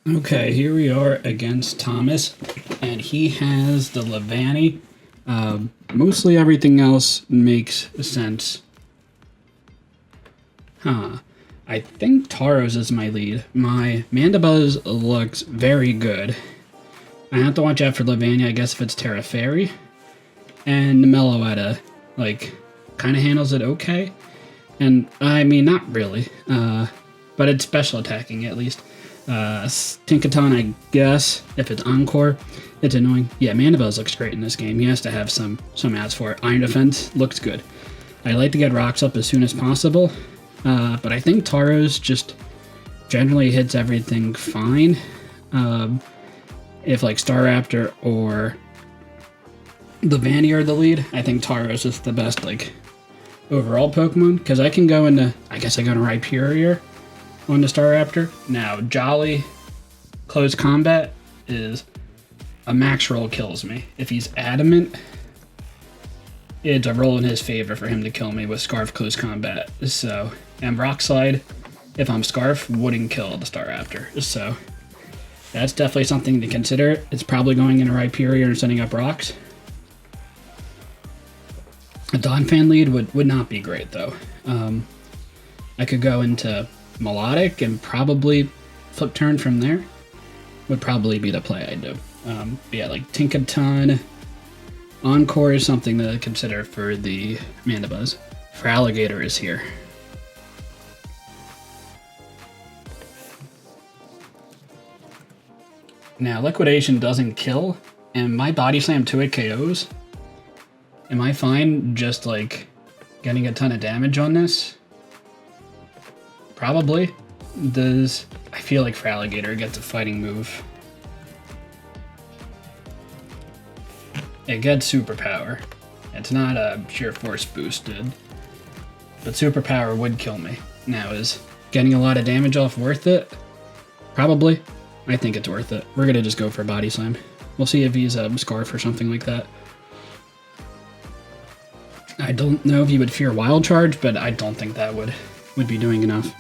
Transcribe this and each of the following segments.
Okay, here we are against Thomas, and he has the Levani. Mostly everything else makes sense. I think Tauros is my lead. My Mandibuzz looks very good. I have to watch out for Levani, I guess, if it's Terra Fairy. And the Meloetta, kind of handles it okay. And, I mean, not really. But it's special attacking, at least. Tinkaton, I guess, if it's Encore, it's annoying. Yeah, Mandibuzz looks great in this game. He has to have some ads for it. Iron Defense looks good. I like to get rocks up as soon as possible, but I think Tauros just generally hits everything fine. If Staraptor or Levani are the lead, I think Tauros is the best overall Pokemon, because I can go into, I guess I go into Rhyperior on the Staraptor. Now, Jolly close combat is a max roll kills me. If he's adamant, it's a roll in his favor for him to kill me with Scarf close combat. So, and Rock Slide, if I'm Scarf, wouldn't kill the Staraptor. So, that's definitely something to consider. It's probably going into Rhyperior and setting up rocks. A Donphan lead would not be great, though. I could go into Melodic and probably flip turn from there. Would probably be the play I'd do. Yeah, Tinkaton. Encore is something to consider for the Mandibuzz. Feraligatr is here. Now, Liquidation doesn't kill, and my Body Slam to it KOs. Am I fine just, getting a ton of damage on this? Probably. I feel like Feraligatr gets a fighting move. It gets Superpower. It's not a sheer force boosted, but Superpower would kill me. Now, is getting a lot of damage off worth it? Probably. I think it's worth it. We're gonna just go for Body Slam. We'll see if he's a Scarf or something like that. I don't know if he would fear Wild Charge, but I don't think that would be doing enough.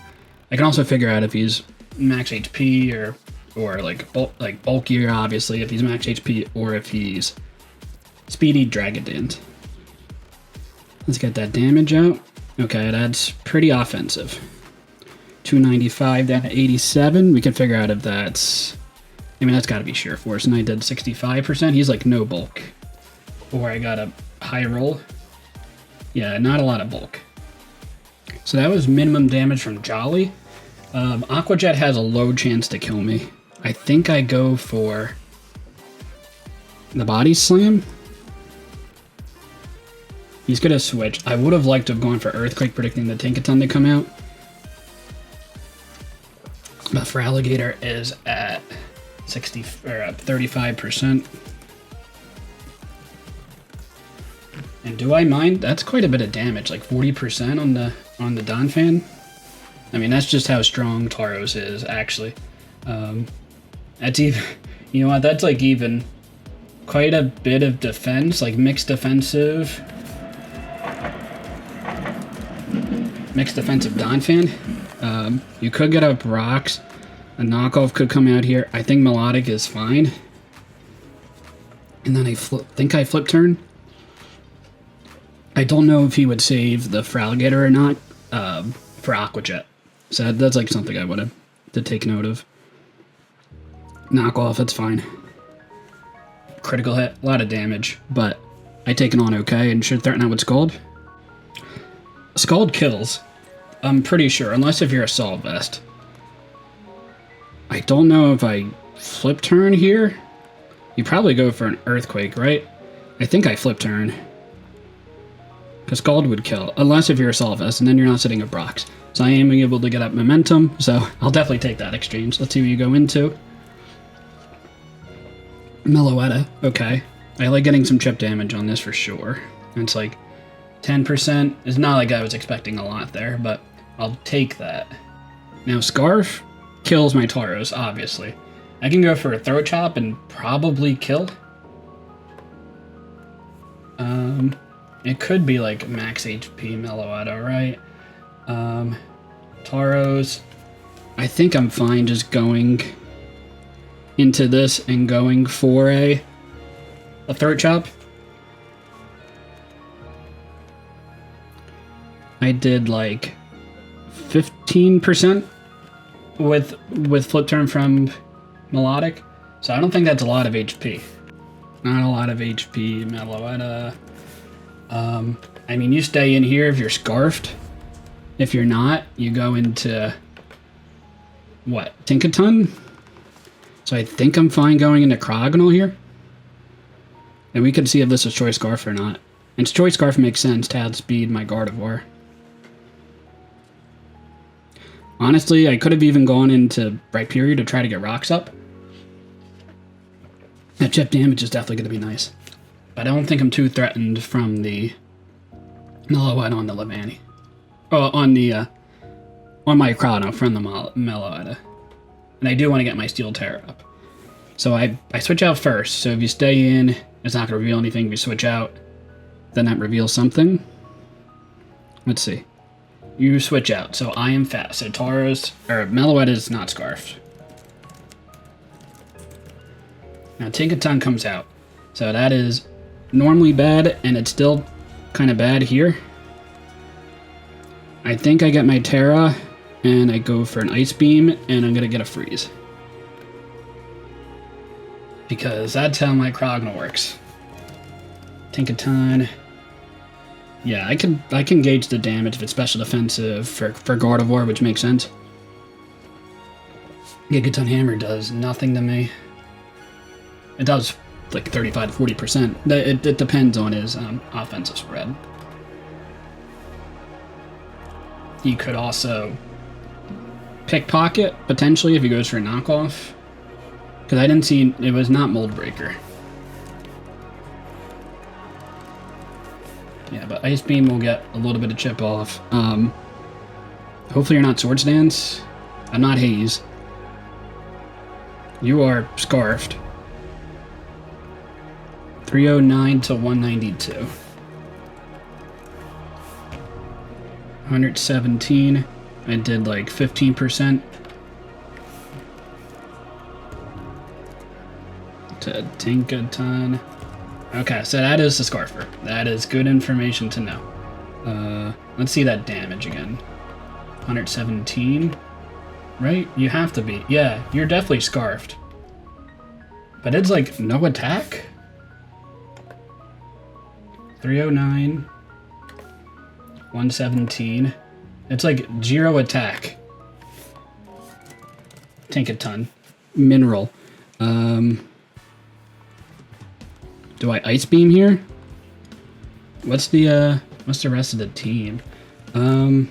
I can also figure out if he's max HP or bulkier, obviously, if he's max HP, or if he's Speedy Dragon Dance. Let's get that damage out. Okay, that's pretty offensive. 295 down to 87. We can figure out if that's... I mean, that's got to be sheer force, and I did 65%. He's no bulk. Or I got a high roll. Yeah, not a lot of bulk. So that was minimum damage from Jolly. Aqua Jet has a low chance to kill me. I think I go for the Body Slam. He's gonna switch. I would have liked to have gone for Earthquake, predicting the Tinkaton to come out. But Feraligatr is at 35%. And do I mind? That's quite a bit of damage, 40% on the Donphan. I mean, that's just how strong Tauros is, actually. That's even, you know what? That's even quite a bit of defense, mixed defensive Donphan. You could get up rocks. A knockoff could come out here. I think Melodic is fine. And then I think I flip turn. I don't know if he would save the Feraligatr or not for Aqua Jet. So that's something I would have to take note of. Knockoff, it's fine. Critical hit, a lot of damage, but I take it on okay and should threaten out with Scald. Scald kills, I'm pretty sure, unless if you're a Assault Vest. I don't know if I flip turn here. You probably go for an Earthquake, right? I think I flip turn. Because Scald would kill, unless if you're a Assault Vest, and then you're not sitting up rocks. So I am able to get up momentum, so I'll definitely take that exchange. Let's see what you go into. Meloetta, okay. I like getting some chip damage on this for sure. It's 10%. It's not I was expecting a lot there, but I'll take that. Now Scarf kills my Tauros, obviously. I can go for a Throat Chop and probably kill. It could be max HP Meloetta, right? Tauros, I think I'm fine just going into this and going for a throat chop. I did like 15% with flip turn from melodic, so I don't think that's a lot of HP. Not a lot of HP, Meloetta. I mean, you stay in here if you're scarfed. If you're not, you go into what, Tinkaton? So I think I'm fine going into cryogonal here. And we could see if this is Choice Scarf or not. And Choice Scarf makes sense to outspeed my Gardevoir. Honestly, I could have even gone into Bright Period to try to get rocks up. That chip damage is definitely going to be nice. But I don't think I'm too threatened from the Meloetta on the Levani. Oh, on my Chrono from the Meloetta. And I do want to get my Steel Terror up. So I switch out first. So if you stay in, it's not going to reveal anything. If you switch out, then that reveals something. Let's see. You switch out. So I am fast. So Meloetta is not scarfed. Now Tinkaton comes out. So that is normally bad, and it's still kind of bad here. I think I get my Terra, and I go for an Ice Beam, and I'm going to get a Freeze. Because that's how my cryogonal works. Tinkaton. Yeah, I can gauge the damage if it's special defensive for Gardevoir, which makes sense. Gigaton Hammer does nothing to me. It does like 35 to 40%. It depends on his offensive spread. He could also pickpocket, potentially, if he goes for a knockoff. Because I didn't see, it was not Mold Breaker. Yeah, but Ice Beam will get a little bit of chip off. Hopefully you're not Swords Dance. I'm not Haze. You are Scarfed. 309 to 192. 117. I did like 15%. To Tinkaton. Okay, so that is the Scarfer. That is good information to know. Let's see that damage again. 117. Right? You have to be. Yeah, you're definitely Scarfed. But it's like no attack? 309. 117. It's like 0 attack. Tinkaton. Mineral. Do I Ice Beam here? What's the rest of the team? I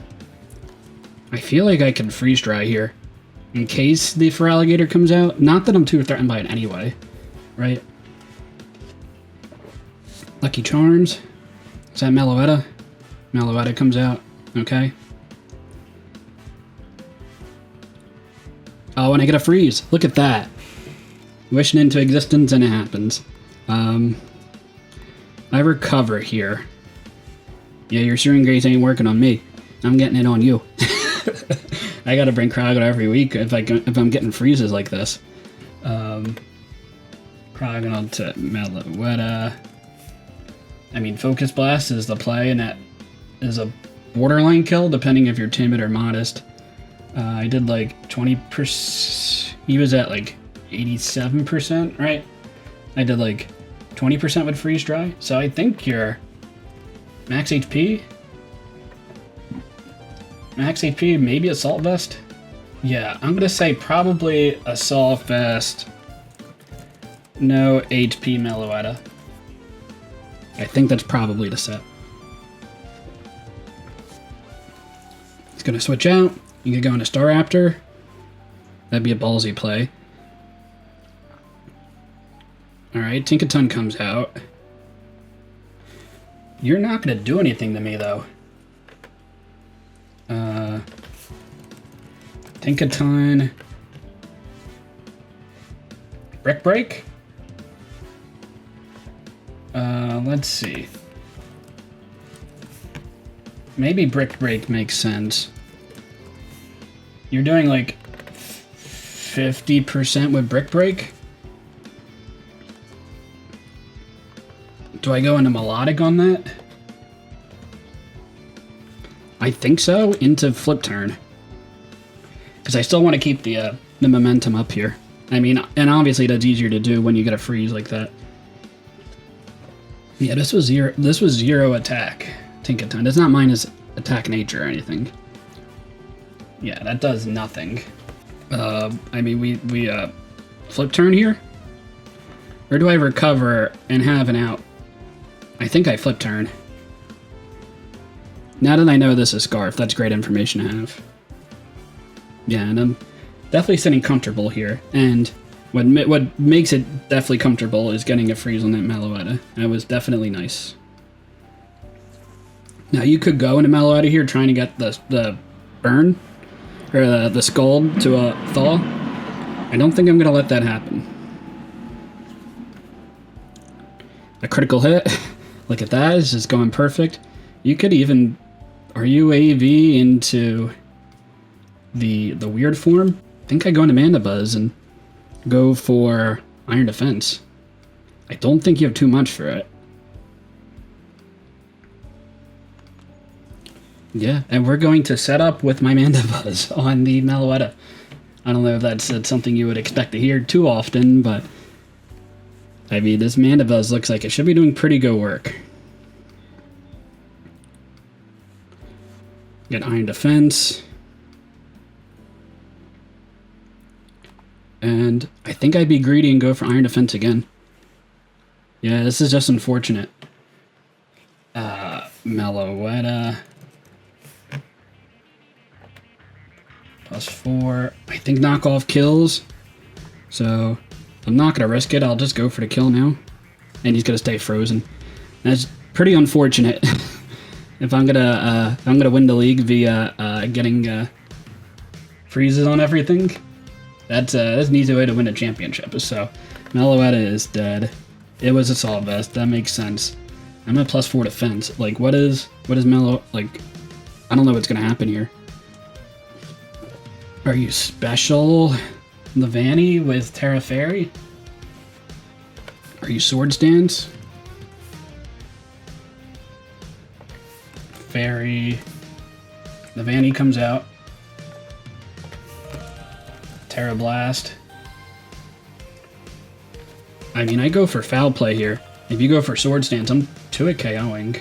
feel like I can Freeze Dry here. In case the feraligatr comes out. Not that I'm too threatened by it anyway. Right? Lucky Charms. Is that Meloetta? Meloetta comes out. Okay. Oh, and I get a Freeze. Look at that. Wishing into existence and it happens. I recover here. Yeah, your Searing Grace ain't working on me. I'm getting it on you. I gotta bring cryogonal every week if I'm getting freezes like this. Cryogonal to Meloetta. I mean, Focus Blast is the play, and that is a borderline kill, depending if you're timid or modest. I did like 20%. He was at like 87%, right? I did like 20% with Freeze Dry. So I think you're max HP. Max HP, maybe Assault Vest? Yeah, I'm gonna say probably Assault Vest. No HP Meloetta. I think that's probably the set. It's gonna switch out. You can go into Staraptor. That'd be a ballsy play. Alright, Tinkaton comes out. You're not gonna do anything to me, though. Tinkaton. Brick Break? Let's see. Maybe Brick Break makes sense. You're doing like 50% with Brick Break. Do I go into Melodic on that? I think so, into Flip Turn. Because I still want to keep the momentum up here. I mean, and obviously that's easier to do when you get a freeze like that. Yeah, this was zero attack. Tinkaton. It's not minus attack nature or anything. Yeah, that does nothing. I mean, we Flip Turn here? Or do I recover and have an out? I think I Flip Turn. Now that I know this is Scarf, that's great information to have. Yeah, and I'm definitely sitting comfortable here. And what makes it definitely comfortable is getting a freeze on that Meloetta. That was definitely nice. Now you could go into Meloetta here trying to get the burn, or the Scald to a thaw. I don't think I'm going to let that happen. A critical hit. Look at that, it's just going perfect. You could even RUAV into the weird form. I think I go into Mandibuzz and go for Iron Defense. I don't think you have too much for it. Yeah, and we're going to set up with my Mandibuzz on the Meloetta. I don't know if that's something you would expect to hear too often, but I mean, this Mandibuzz looks like it should be doing pretty good work. Get Iron Defense. And I think I'd be greedy and go for Iron Defense again. Yeah, this is just unfortunate. Meloetta. +4. I think knockoff kills. So I'm not going to risk it. I'll just go for the kill now. And he's going to stay frozen. That's pretty unfortunate. If I'm gonna win the league via getting freezes on everything, that's an easy way to win a championship. So Meloetta is dead. It was a Assault Vest. That makes sense. I'm at +4 defense. Like, what is Melo, like, I don't know what's gonna happen here. Are you special Levani with Terra Fairy? Are you Sword Stance? Fairy. Levani comes out. Terra Blast. I mean, I go for foul play here. If you go for Sword Stance, I'm 2 KOing.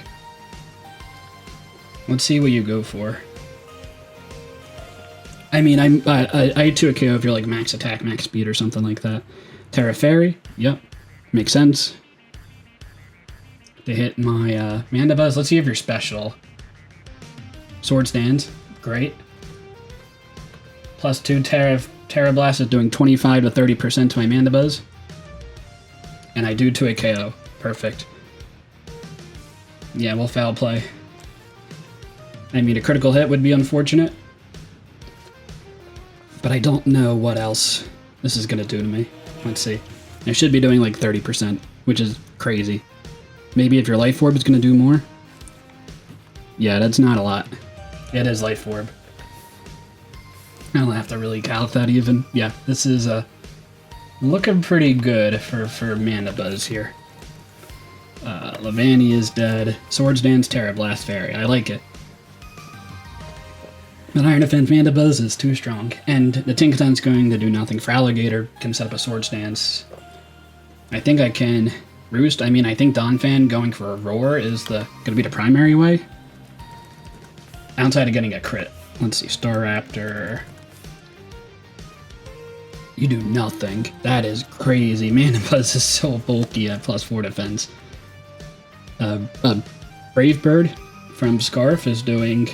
Let's see what you go for. I mean, I 2 KO if you're like max attack, max speed, or something like that. Terra Fairy, yep, makes sense. They hit my Mandibuzz. Let's see if you're special. Sword Stance, great. +2 Terra Blast is doing 25 to 30% to my Mandibuzz. And I do 2 KO. Perfect. Yeah, we'll foul play. I mean, a critical hit would be unfortunate. But I don't know what else this is going to do to me. Let's see. I should be doing like 30%, which is crazy. Maybe if your Life Orb is going to do more. Yeah, that's not a lot. It is Life Orb. I don't have to really calc that even. Yeah, this is looking pretty good for Mandibuzz here. Levani is dead. Swords Dance, Terra Blast Fairy. I like it. But Iron Defense Mandibuzz is too strong. And the Tinkaton's going to do nothing. Feraligatr can set up a Swords Dance. I think I can Roost. I mean, I think Donphan going for a Roar is going to be the primary way. Outside of getting a crit. Let's see, Staraptor. You do nothing. That is crazy. Mandibuzz is so bulky at +4 defense. Brave Bird from Scarf is doing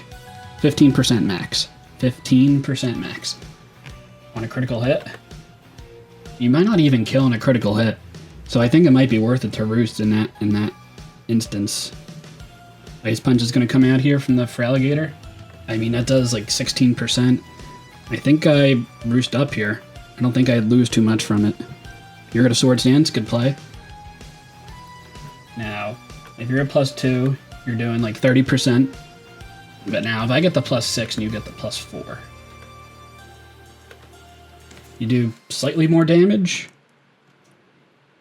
15% max. 15% max. On a critical hit? You might not even kill on a critical hit. So I think it might be worth it to Roost in that instance. Ice Punch is going to come out here from the Feraligatr. I mean, that does like 16%. I think I Roost up here. I don't think I'd lose too much from it. You're going to Swords Dance, good play. Now, if you're at +2, you're doing like 30%. But now, if I get the +6 and you get the +4. you do slightly more damage.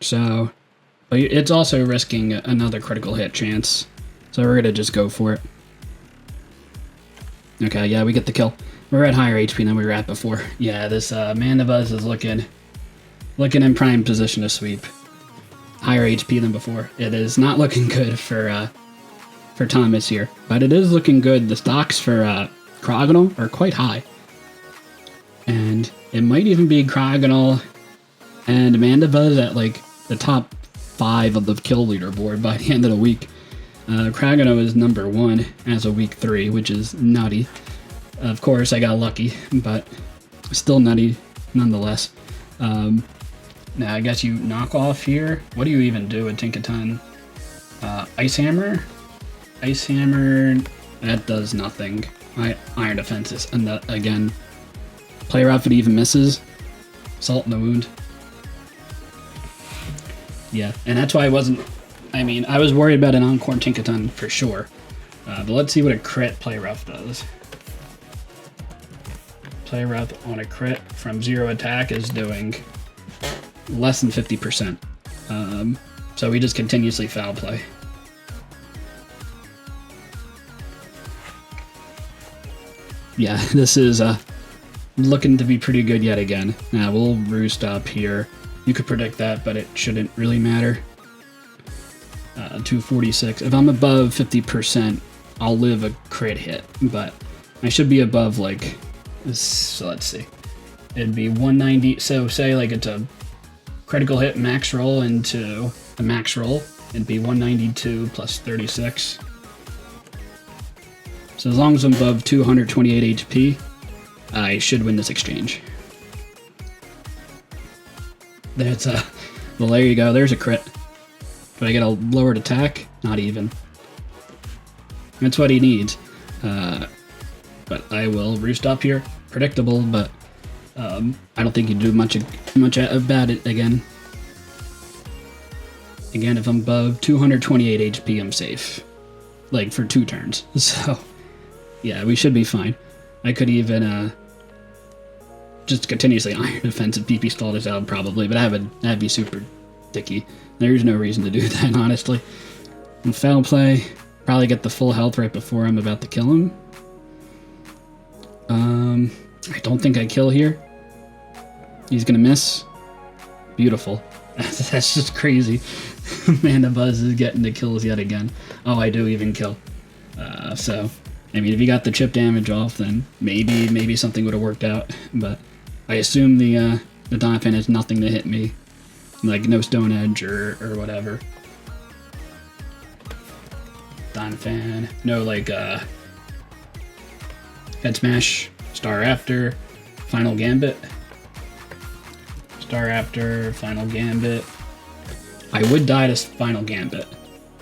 So, but it's also risking another critical hit chance. So we're gonna just go for it. Okay, yeah, we get the kill. We're at higher HP than we were at before. Yeah, this Mandibuzz is looking in prime position to sweep. Higher HP than before. It is not looking good for Thomas here, but it is looking good. The stocks for cryogonal are quite high, and it might even be cryogonal and Mandibuzz at like the top 5 of the kill leaderboard by the end of the week. Cryogonal is number 1 as of week 3, which is nutty. Of course, I got lucky, but still nutty nonetheless. Now, I guess you knock off here. What do you even do with Tinkaton? Ice Hammer? Ice Hammer, that does nothing. Iron Defenses, and again, Play Rough, it even misses. Salt in the Wound. Yeah, and that's why I wasn't... I mean, I was worried about an Encore Tinkaton for sure. But let's see what a crit Play Rough does. Play Rough on a crit from 0 attack is doing less than 50%. So we just continuously foul play. Yeah, this is looking to be pretty good yet again. Now we'll roost up here. You could predict that, but it shouldn't really matter. 246. If I'm above 50%, I'll live a crit hit, but I should be above like, so let's see. It'd be 190, so say like it's a critical hit max roll into a max roll, it'd be 192 plus 36. So as long as I'm above 228 HP, I should win this exchange. That's well, there you go, there's a crit. But I get a lowered attack? Not even. That's what he needs. But I will roost up here. Predictable, but I don't think you do much about it again. Again, if I'm above 228 HP, I'm safe. Like, for 2 turns. So, yeah, we should be fine. I could even just continuously Iron Defensive PP stall this out probably, but that'd be super dicky. There's no reason to do that, honestly. And foul play, probably get the full health right before I'm about to kill him. I don't think I kill here. He's gonna miss. Beautiful. That's just crazy. Mandibuzz is getting the kills yet again. Oh, I do even kill. So, I mean, if you got the chip damage off, then maybe something would have worked out. But I assume the Donphan has nothing to hit me. Like, no Stone Edge or whatever. Donphan. No, like, Head Smash. Staraptor. Final Gambit. Staraptor. Final Gambit. I would die to Final Gambit.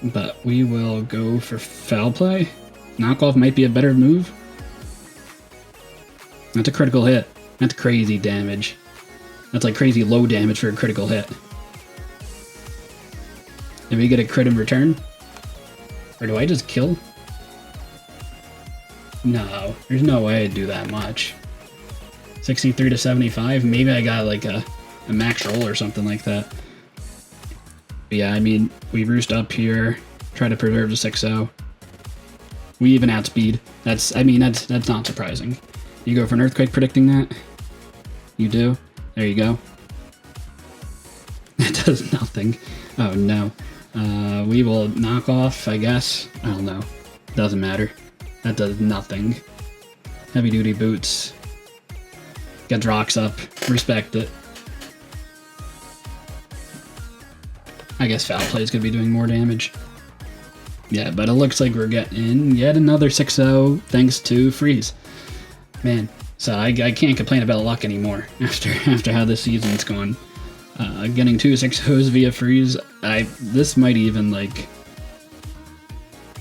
But we will go for Foul Play. Knockoff might be a better move. That's a critical hit. That's crazy damage. That's like crazy low damage for a critical hit. Did we get a crit in return? Or do I just kill? No, there's no way I'd do that much. 63 to 75? Maybe I got like a max roll or something like that. But yeah, I mean, we roost up here, try to preserve the 6-0. We even outspeed. That's not surprising. You go for an Earthquake predicting that? You do? There you go. It does nothing. Oh no. We will knock off, I guess. I don't know. Doesn't matter. That does nothing. Heavy duty boots. Gets rocks up. Respect it. I guess Foul Play is going to be doing more damage. Yeah, but it looks like we're getting yet another 6-0 thanks to Freeze. Man, so I can't complain about luck anymore after how this season's gone. Getting 2 6-0s via Freeze, this might even like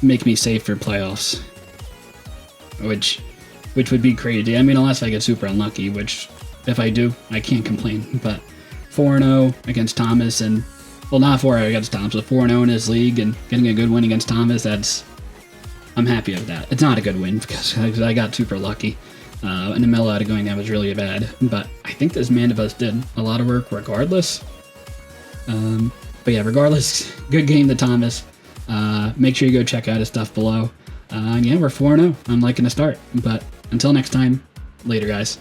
make me safe for playoffs, which would be crazy. I mean, unless I get super unlucky, which if I do, I can't complain. But 4-0 against Thomas, and well, not 4-0 against Thomas, but 4-0 in his league and getting a good win against Thomas. I'm happy with that. It's not a good win because I got super lucky. and the mellow out of going that was really bad. But I think this Mandibuzz did a lot of work regardless. But yeah, regardless, good game to Thomas. Make sure you go check out his stuff below. Yeah, we're 4-0. I'm liking the start. But until next time, later, guys.